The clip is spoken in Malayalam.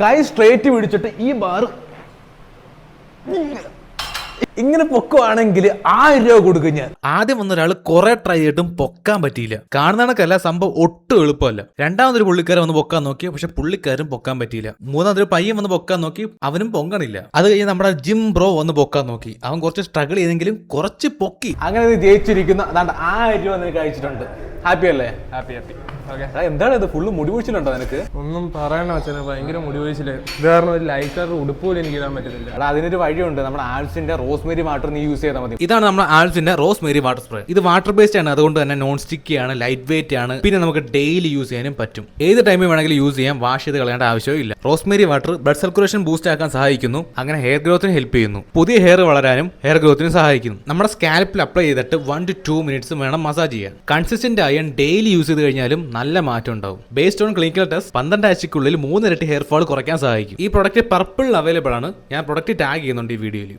കൈ സ്ട്രേറ്റ് പിടിച്ചിട്ട് ഈ ബാർ ഇങ്ങനെ പൊക്കുവാണെങ്കിൽ 1000 രൂപ കൊടുക്കും ഞാൻ. ആദ്യം വന്ന ഒരാൾ കുറെ ട്രൈ ചെയ്തിട്ടും പൊക്കാൻ പറ്റിയില്ല. കാണുന്നതൊക്കെയല്ല, സംഭവം ഒട്ടും എളുപ്പമല്ല. രണ്ടാമതൊരു പുള്ളിക്കാരൻ വന്ന് പൊക്കാൻ നോക്കി, പക്ഷെ പുള്ളിക്കാരും പൊക്കാൻ പറ്റിയില്ല. മൂന്നാമതൊരു പയ്യൻ വന്ന് പൊക്കാൻ നോക്കി, അവനും പൊങ്ങണില്ല. അത് കഴിഞ്ഞ് നമ്മുടെ ജിം ബ്രോ വന്ന് പൊക്കാൻ നോക്കി, അവൻ കുറച്ച് സ്ട്രഗിൾ ചെയ്തെങ്കിലും കുറച്ച് പൊക്കി. അങ്ങനെ നീ ജയിച്ചിരിക്കുന്ന അതാണ്ട് 1000 രൂപ നിനക്ക് കഴിച്ചിട്ടുണ്ട്. ഹാപ്പി അല്ലേ? Happy happy. ഓക്കെ, എന്താണ് ഇത്? ഫുള്ള് മുടി വീഴ്ചയിലുണ്ടോ നിനക്ക്? ഒന്നും പറയണ വെച്ചാൽ ഭയങ്കര മുടി വീഴ്ചയില്. ഇത് കാരണം ഒരു ലൈറ്റ് കളർ ഉടുപ്പ് പോലും എനിക്ക് ഇടാൻ പറ്റുന്നില്ല. എടാ, അതിനൊരു വഴിയുണ്ട്. നമ്മുടെ ആൽസിന്റെ റോസ്മേരി വാട്ടർ നീ യൂസ് ചെയ്താൽ മതി. ഇതാണ് നമ്മുടെ ആൽസിന്റെ റോസ്മേരി വാട്ടർ സ്പ്രേ. ഇത് വാട്ടർ ബേസ്ഡ് ആണ്, അതുകൊണ്ട് തന്നെ നോൺ സ്റ്റിക്കി ആണ്, ലൈറ്റ് വെയിറ്റ് ആണ്. പിന്നെ നമുക്ക് ഡെയിലി യൂസ് ചെയ്യാനും പറ്റും. ഏത് ടൈമിൽ വേണമെങ്കിലും യൂസ് ചെയ്യാം, വാഷ് ചെയ്ത് കളയേണ്ട ആവശ്യമില്ല. Rosemary water blood circulation boost ആക്കാൻ സഹായിക്കുന്നു, അങ്ങനെ ഹെയർ ഗ്രോത്തിന് ഹെൽപ്പ് ചെയ്യുന്നു. പുതിയ ഹെയർ വളരാനും ഹെയർ ഗ്രോത്തിനും സഹായിക്കുന്നു. നമ്മുടെ സ്കാൽപ്പിൽ അപ്ലൈ ചെയ്തിട്ട് 1 to 2 മിനിറ്റ്സ് വേണം മസാജ് ചെയ്യാൻ. കൺസിസ്റ്റന്റ് ആയ ഡെയിലി യൂസ് ചെയ്ത് കഴിഞ്ഞാലും നല്ല മാറ്റം ഉണ്ടാവും. ബേസ്ഡ് ഓൺ ക്ലിനിക്കൽ ടെസ്റ്റ് 12 ആഴ്ചയ്ക്കുള്ളിൽ 3 ഇരട്ടി ഹെയർ ഫോൾ കുറയ്ക്കാൻ സഹായിക്കും. ഈ പ്രൊഡക്റ്റ് പർപ്പിൾ അവൈലബിൾ ആണ്. ഞാൻ പ്രൊഡക്റ്റ് ടാഗ് ചെയ്യുന്നുണ്ട് ഈ വീഡിയോയിൽ.